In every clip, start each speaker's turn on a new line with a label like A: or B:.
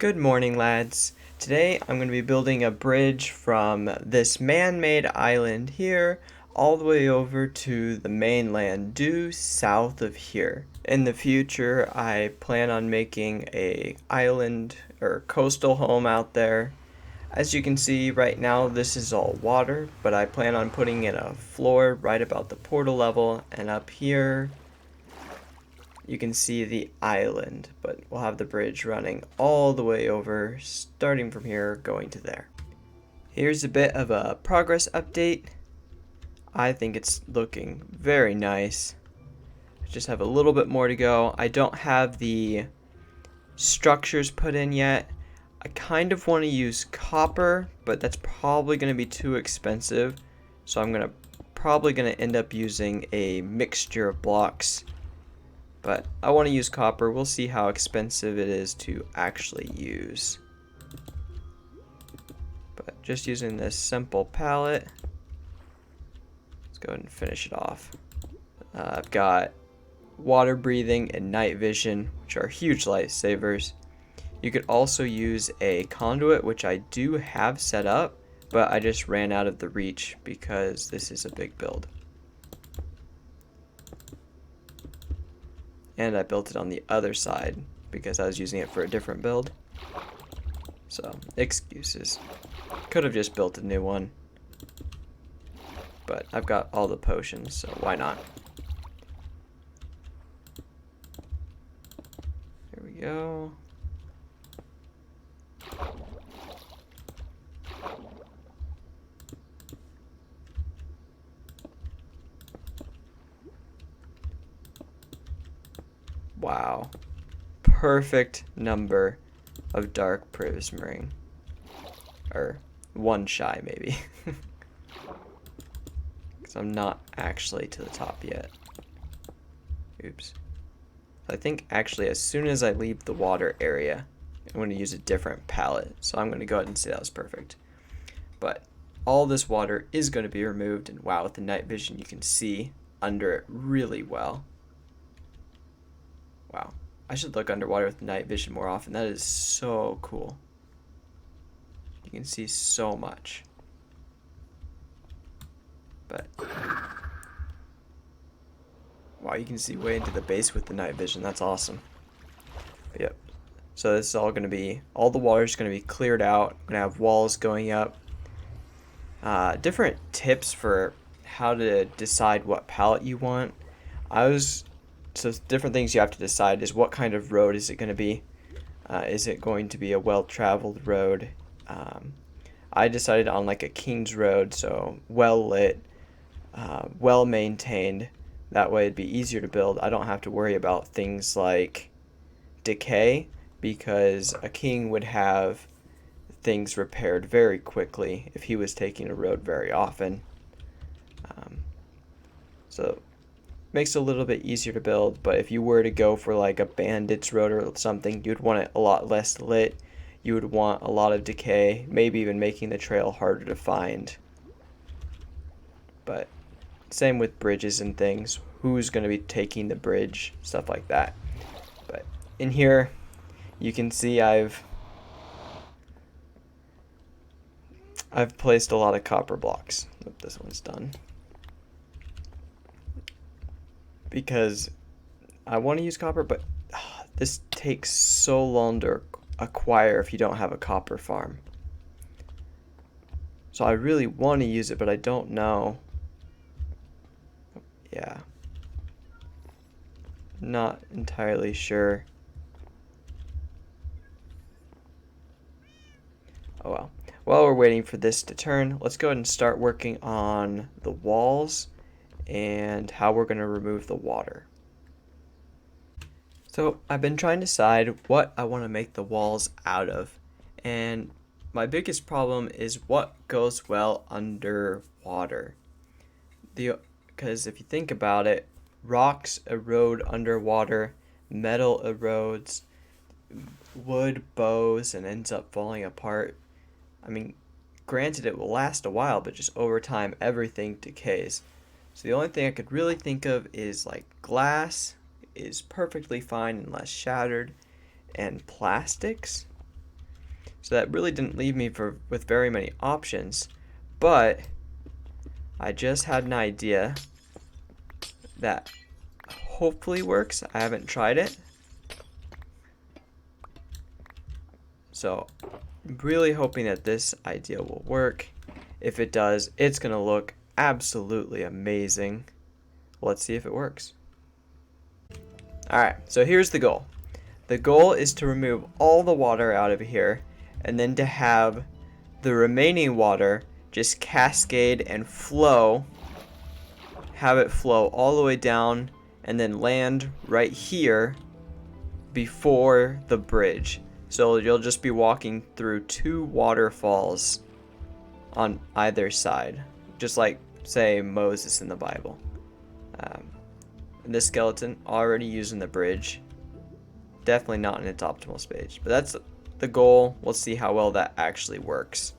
A: Good morning, lads. Today I'm going to be building a bridge from this man-made island here all the way over to the mainland due south of here. In the future, I plan on making a island or coastal home out there. As you can see right now, this is all water, but I plan on putting in a floor right about the portal level, and up here you can see the island, but we'll have the bridge running all the way over, starting from here, going to there. Here's a bit of a progress update. I think it's looking very nice. I just have a little bit more to go. I don't have the structures put in yet. I kind of want to use copper, but that's probably going to be too expensive. So I'm probably going to end up using a mixture of blocks. But I want to use copper. We'll see how expensive it is to actually use. But just using this simple palette, let's go ahead and finish it off. I've got water breathing and night vision, which are huge lifesavers. You could also use a conduit, which I do have set up, but I just ran out of the reach because this is a big build. And I built it on the other side because I was using it for a different build. So, excuses. Could have just built a new one. But I've got all the potions, so why not? Here we go. Wow. Perfect number of dark prismarine. Or one shy, maybe. Because I'm not actually to the top yet. Oops. I think actually as soon as I leave the water area, I'm going to use a different palette. So I'm going to go ahead and say that was perfect. But all this water is going to be removed. And wow, with the night vision, you can see under it really well. Wow, I should look underwater with night vision more often. That is so cool. You can see so much. But wow, you can see way into the base with the night vision. That's awesome. But yep. So this is all going to be, all the water is going to be cleared out. I'm going to have walls going up. Different tips for how to decide what palette you want. So different things you have to decide is what kind of road is it going to be. Is it going to be a well-traveled road? I decided on like a King's Road, so well-lit, well-maintained. That way it'd be easier to build. I don't have to worry about things like decay because a king would have things repaired very quickly if he was taking a road very often. So makes it a little bit easier to build, but if you were to go for like a bandit's road or something, you'd want it a lot less lit. You would want a lot of decay, maybe even making the trail harder to find. But same with bridges and things. Who's going to be taking the bridge, stuff like that. But in here, you can see I've placed a lot of copper blocks. Hope this one's done. Because I want to use copper, but this takes so long to acquire if you don't have a copper farm. So I really want to use it, but I don't know. Yeah. Not entirely sure. Oh well. While we're waiting for this to turn, let's go ahead and start working on the walls and how we're going to remove the water. So I've been trying to decide what I want to make the walls out of, and my biggest problem is what goes well underwater. Because if you think about it, rocks erode underwater, metal erodes, wood bows and ends up falling apart. I mean, granted it will last a while, but just over time everything decays. So the only thing I could really think of is like glass is perfectly fine unless shattered, and plastics. So that really didn't leave me with very many options. But I just had an idea that hopefully works. I haven't tried it. So I'm really hoping that this idea will work. If it does, it's going to look absolutely amazing. Let's see if it works. Alright, so here's the goal. The goal is to remove all the water out of here and then to have the remaining water just cascade and flow. Have it flow all the way down and then land right here before the bridge. So you'll just be walking through two waterfalls on either side, just like, say, Moses in the Bible. This skeleton already using the bridge, definitely not in its optimal stage, but that's the goal. We'll see how well that actually works.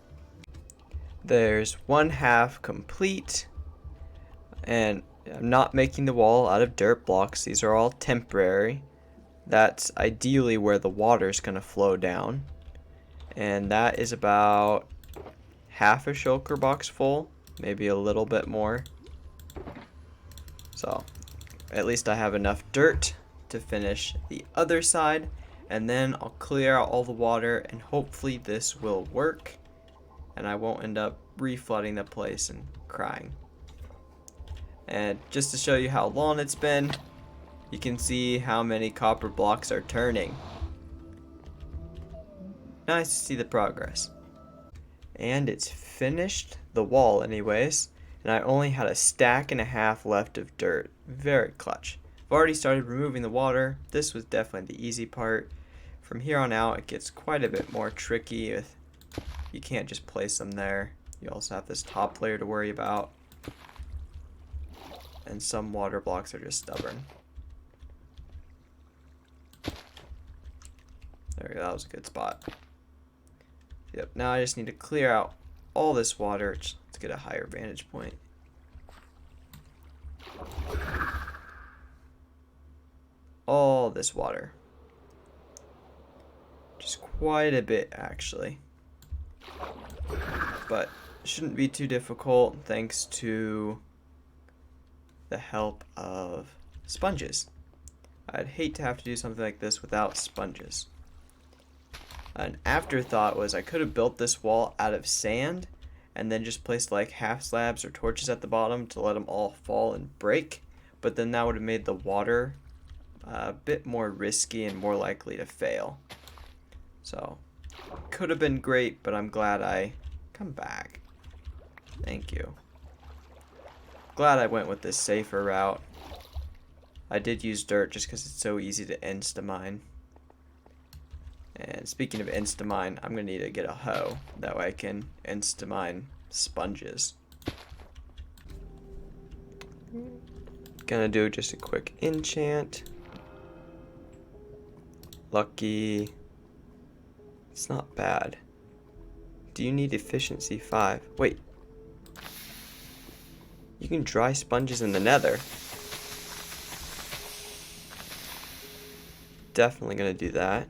A: There's one half complete, and I'm not making the wall out of dirt blocks. These are all temporary. That's ideally where the water is going to flow down, and that is about half a shulker box full, maybe a little bit more. So at least I have enough dirt to finish the other side, and then I'll clear out all the water, and hopefully this will work and I won't end up reflooding the place and crying. And just to show you how long it's been, you can see how many copper blocks are turning. Nice to see the progress. And it's finished the wall anyways, and I only had a stack and a half left of dirt. Very clutch. I've already started removing the water. This was definitely the easy part. From here on out it gets quite a bit more tricky. You can't just place them there. You also have this top layer to worry about. And some water blocks are just stubborn. There we go, that was a good spot. Yep, now I just need to clear out all this water to get a higher vantage point. All this water. Just quite a bit, actually. But it shouldn't be too difficult thanks to the help of sponges. I'd hate to have to do something like this without sponges. An afterthought was I could have built this wall out of sand and then just placed like half slabs or torches at the bottom to let them all fall and break, but then that would have made the water a bit more risky and more likely to fail. So could have been great, but I'm glad I come back. Thank you. Glad I went with this safer route. I did use dirt just because it's so easy to insta-mine. And speaking of insta-mine, I'm going to need to get a hoe. That way I can insta-mine sponges. Gonna do just a quick enchant. Lucky. It's not bad. Do you need efficiency 5? Wait. You can dry sponges in the nether. Definitely gonna do that,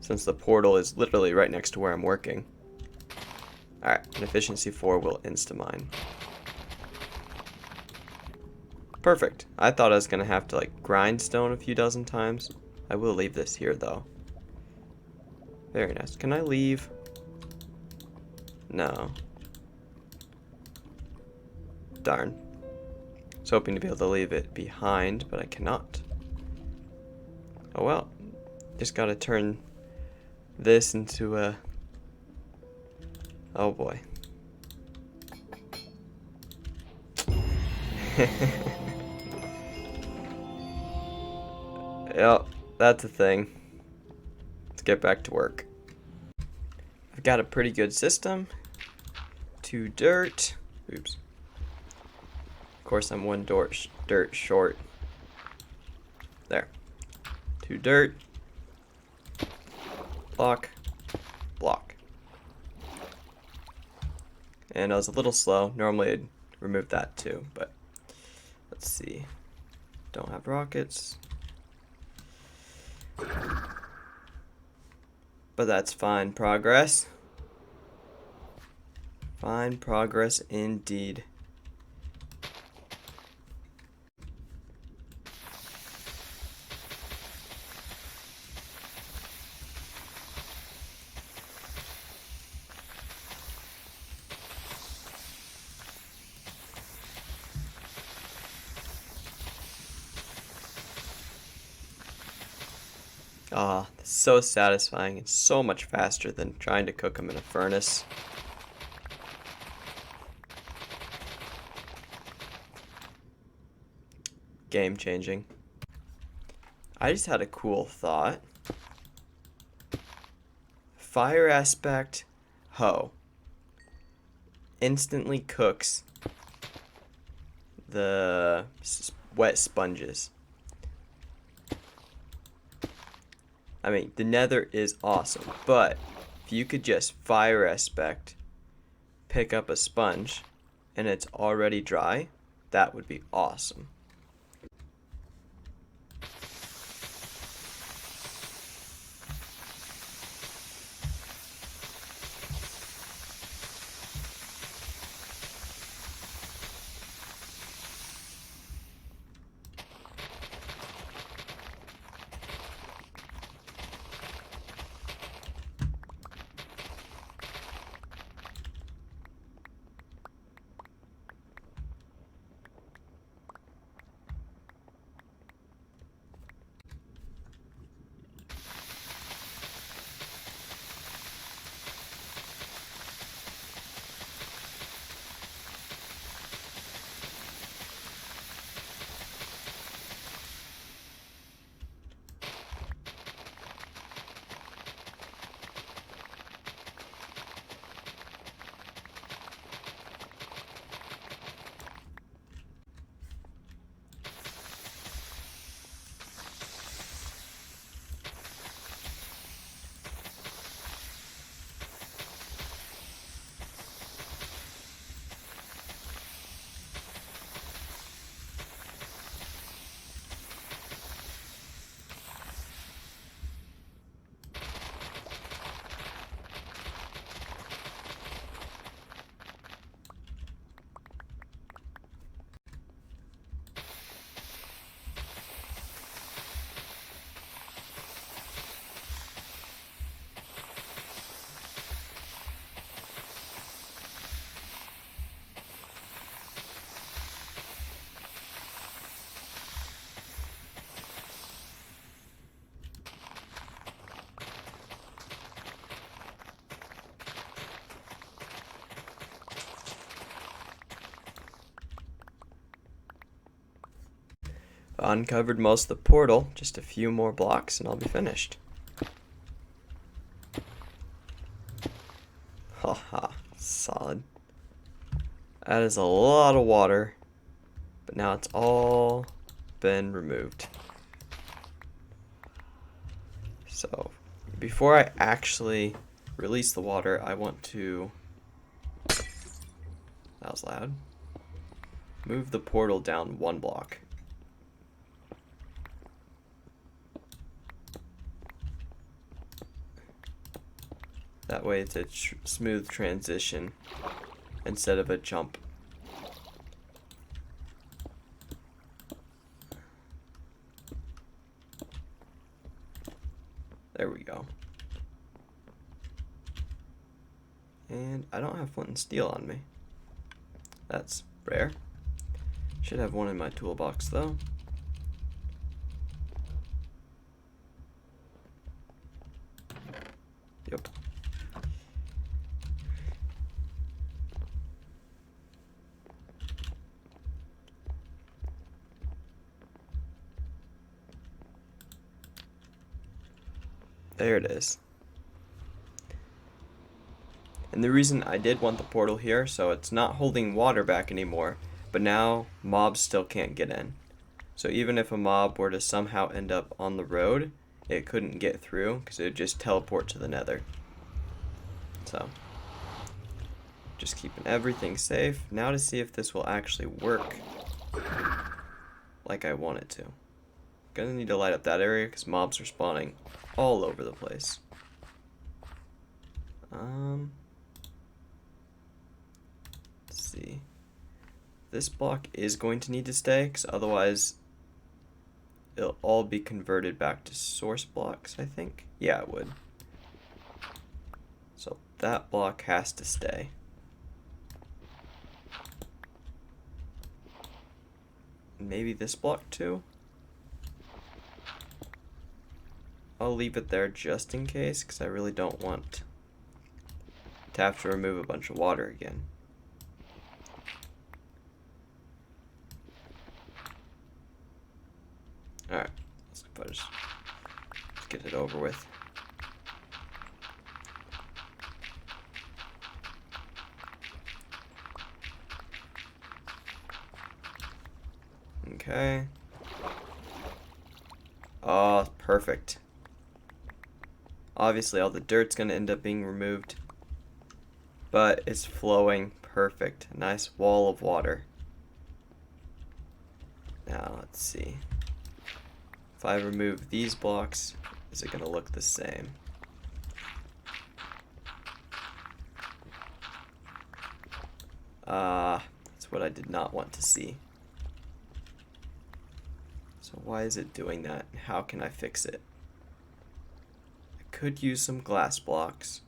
A: since the portal is literally right next to where I'm working. Alright, an efficiency 4 will insta-mine. Perfect. I thought I was gonna have to like grind stone a few dozen times. I will leave this here though. Very nice. Can I leave? No. Darn. I was hoping to be able to leave it behind, but I cannot. Oh well. Just gotta turn this into a... Oh boy. Yep, that's a thing. Let's get back to work. I've got a pretty good system. 2 dirt. Oops. Of course, I'm 1 dirt short. There. 2 dirt. Block. Block. And I was a little slow. Normally I'd remove that too, but let's see. Don't have rockets. But that's fine progress. Fine progress indeed. Ah, so satisfying and so much faster than trying to cook them in a furnace. Game changing. I just had a cool thought. Fire aspect hoe instantly cooks the wet sponges. I mean, the nether is awesome, but if you could just fire aspect pick up a sponge and it's already dry, that would be awesome. Uncovered most of the portal, just a few more blocks and I'll be finished. Haha, solid. That is a lot of water, but now it's all been removed. So, before I actually release the water, I want to, that was loud, move the portal down 1 block. That way it's a smooth transition instead of a jump. There we go. And I don't have flint and steel on me. That's rare. Should have one in my toolbox though. Yep. There it is. And the reason I did want the portal here, so it's not holding water back anymore, but now mobs still can't get in. So even if a mob were to somehow end up on the road, it couldn't get through because it would just teleport to the nether. So, just keeping everything safe. Now to see if this will actually work like I want it to. Gonna need to light up that area because mobs are spawning all over the place. Let's see. This block is going to need to stay, because otherwise it'll all be converted back to source blocks, I think. Yeah, it would. So that block has to stay. Maybe this block too? I'll leave it there just in case, because I really don't want to have to remove a bunch of water again. Alright, let's get it over with. Okay. Oh, perfect. Obviously, all the dirt's going to end up being removed. But it's flowing perfect. Nice wall of water. Now, let's see. If I remove these blocks, is it going to look the same? That's what I did not want to see. So why is it doing that? How can I fix it? I could use some glass blocks.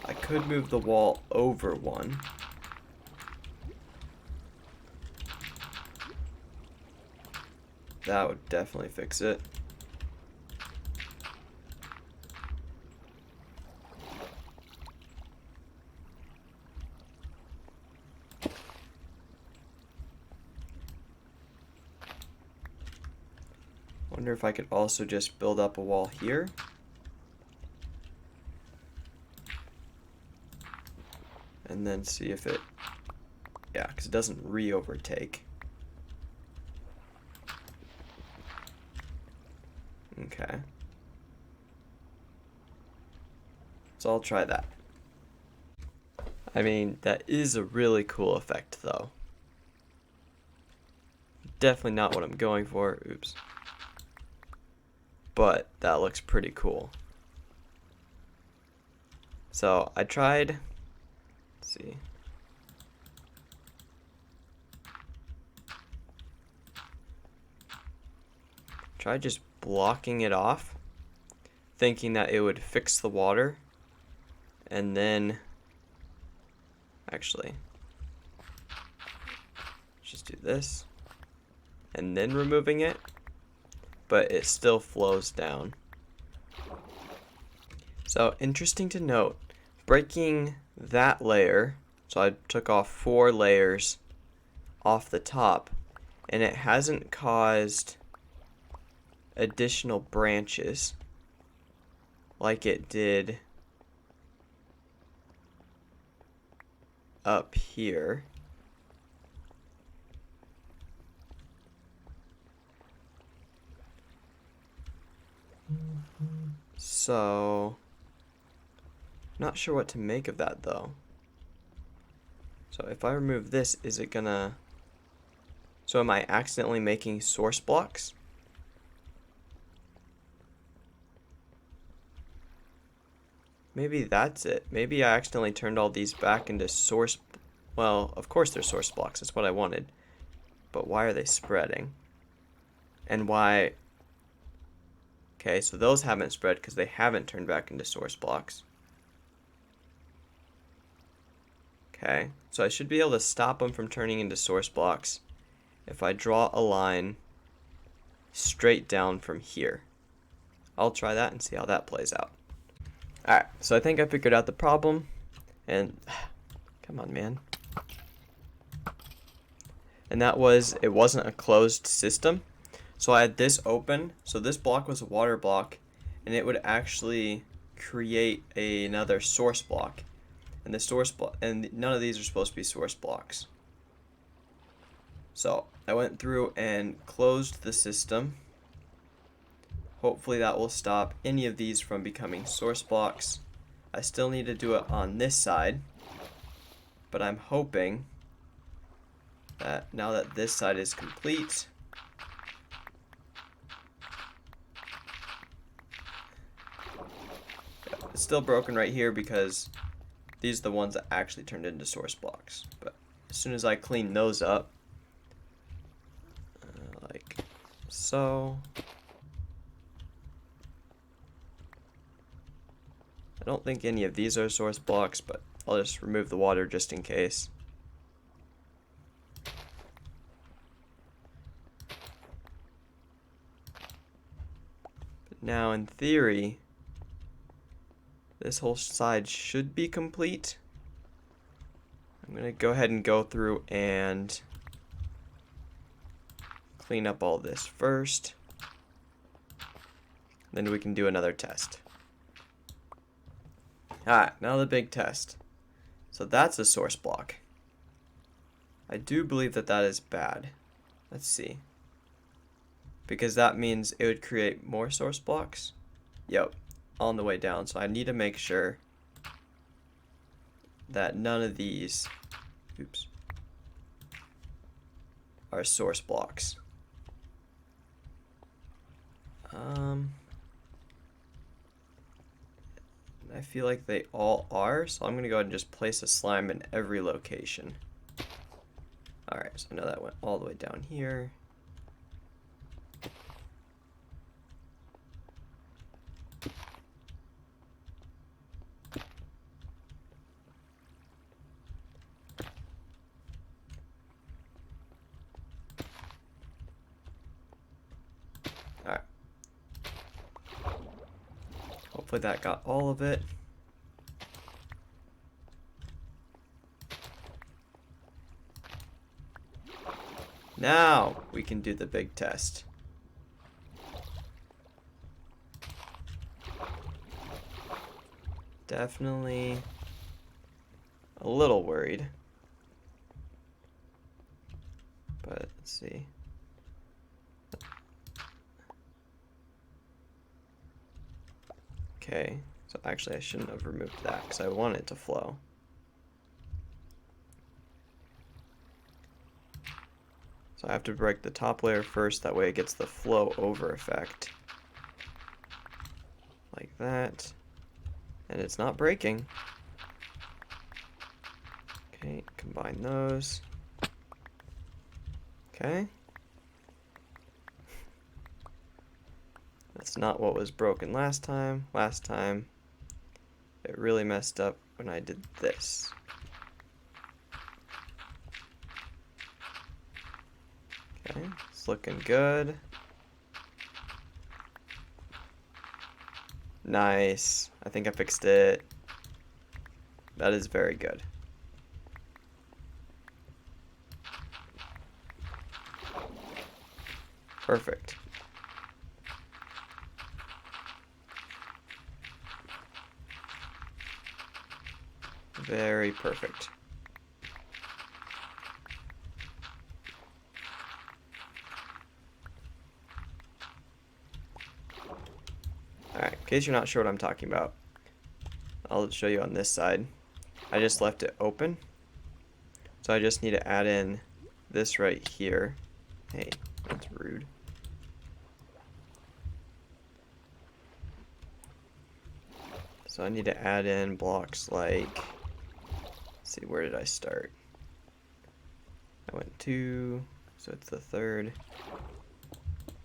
A: I could move the wall over one. That would definitely fix it. Wonder if I could also just build up a wall here. And then see if it, yeah, because it doesn't re-overtake. Okay. So I'll try that. I mean, that is a really cool effect though. Definitely not what I'm going for. Oops. But that looks pretty cool. So I tried, let's see. Tried just blocking it off, thinking that it would fix the water, and then, actually, just do this, and then removing it, but it still flows down. So interesting to note, breaking that layer, so I took off 4 layers off the top, and it hasn't caused additional branches like it did up here. So, not sure what to make of that though. So if I remove this, is it gonna... So am I accidentally making source blocks? Maybe that's it. Maybe I accidentally turned all these back into source... Well, of course they're source blocks. That's what I wanted. But why are they spreading? And why... Okay, so those haven't spread because they haven't turned back into source blocks. Okay, so I should be able to stop them from turning into source blocks if I draw a line straight down from here. I'll try that and see how that plays out. Alright, so I think I figured out the problem, and come on, man. And that was, it wasn't a closed system. So I had this open, so this block was a water block, and it would actually create another source block. And the source block, and none of these are supposed to be source blocks. So I went through and closed the system. Hopefully that will stop any of these from becoming source blocks. I still need to do it on this side, but I'm hoping that now that this side is complete, It's still broken right here because these are the ones that actually turned into source blocks. But as soon as I clean those up, like so. I don't think any of these are source blocks, but I'll just remove the water just in case. But now in theory, this whole side should be complete. I'm going to go ahead and go through and clean up all this first. Then we can do another test. Alright, now the big test. So that's a source block. I do believe that that is bad. Let's see. Because that means it would create more source blocks. Yep, on the way down. So I need to make sure that none of these, oops, are source blocks. I feel like they all are, so I'm going to go ahead and just place a slime in every location. Alright, so now that went all the way down here. Alright. Hopefully that got all of it. Now we can do the big test. Definitely a little worried. But let's see. Okay, so actually I shouldn't have removed that because I want it to flow. So I have to break the top layer first, that way it gets the flow over effect. Like that. And it's not breaking. Okay, combine those. Okay. That's not what was broken last time. Last time, it really messed up when I did this. Okay, it's looking good. Nice. I think I fixed it. That is very good. Perfect. Very perfect. Alright, in case you're not sure what I'm talking about, I'll show you on this side. I just left it open. So I just need to add in this right here. Hey, that's rude. So I need to add in blocks like, let's see, where did I start? I went 2, so it's the third,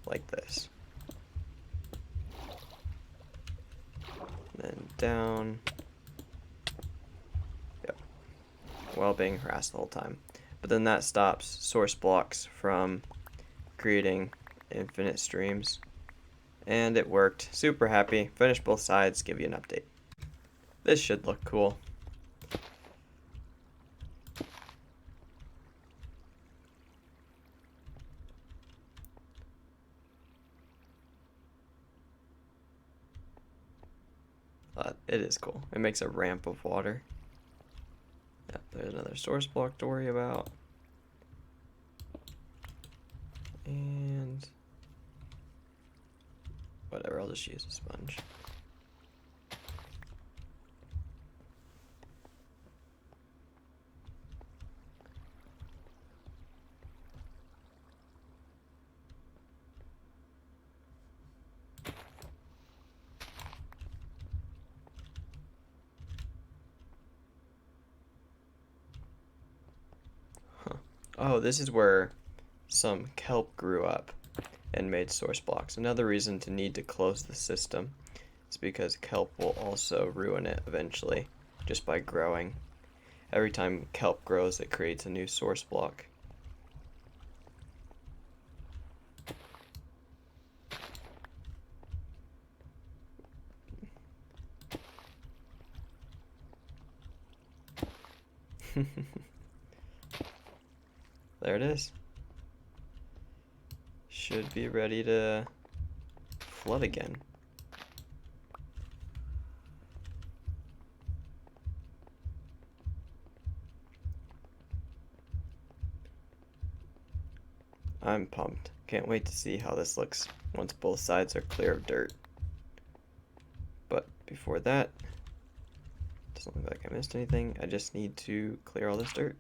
A: like this. Then down. Yep. While being harassed the whole time. But then that stops source blocks from creating infinite streams. And it worked. Super happy. Finished both sides. Give you an update. This should look cool. It is cool. It makes a ramp of water. Yep, there's another source block to worry about. And whatever, I'll just use a sponge. Oh, this is where some kelp grew up and made source blocks. Another reason to need to close the system is because kelp will also ruin it eventually just by growing. Every time kelp grows, it creates a new source block. There it is. Should be ready to flood again. I'm pumped. Can't wait to see how this looks once both sides are clear of dirt. But before that, doesn't look like I missed anything. I just need to clear all this dirt.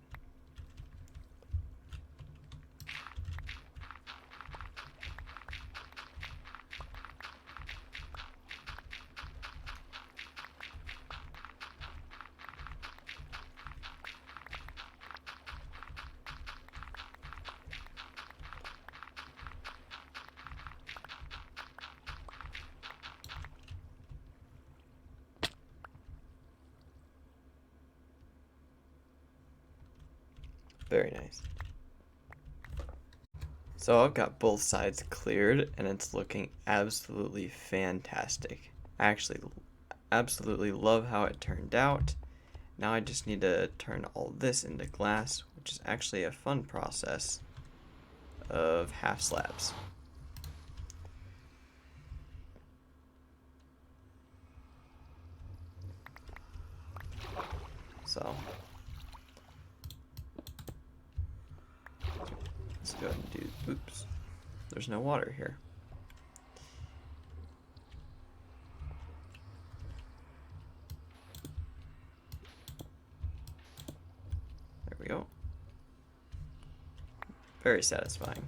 A: Very nice. So I've got both sides cleared and it's looking absolutely fantastic. I actually absolutely love how it turned out. Now I just need to turn all this into glass, which is actually a fun process of half slabs. So let's go ahead and do, oops, there's no water here. There we go. Very satisfying.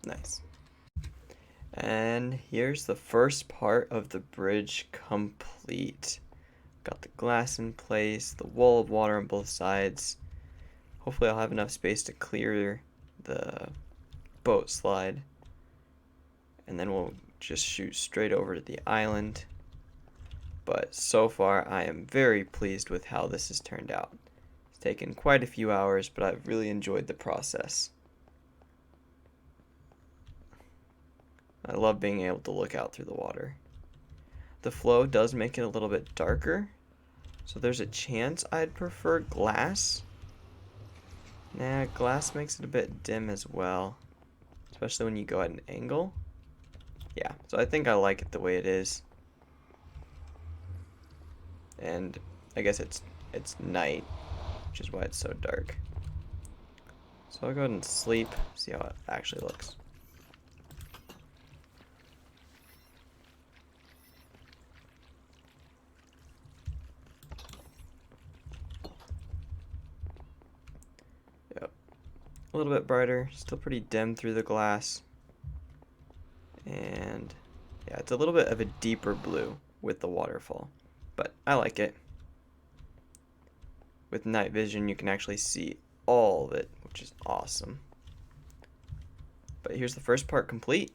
A: Nice. And here's the first part of the bridge complete. Got the glass in place, the wall of water on both sides. Hopefully I'll have enough space to clear the boat slide. And then we'll just shoot straight over to the island. But so far I am very pleased with how this has turned out. It's taken quite a few hours, but I've really enjoyed the process. I love being able to look out through the water. The flow does make it a little bit darker, so there's a chance I'd prefer glass. Nah, glass makes it a bit dim as well, especially when you go at an angle. Yeah, so I think I like it the way it is. And I guess it's night, which is why it's so dark. So I'll go ahead and sleep, see how it actually looks. A little bit brighter, still pretty dim through the glass. And yeah, it's a little bit of a deeper blue with the waterfall, but I like it. With night vision, you can actually see all of it, which is awesome. But here's the first part complete.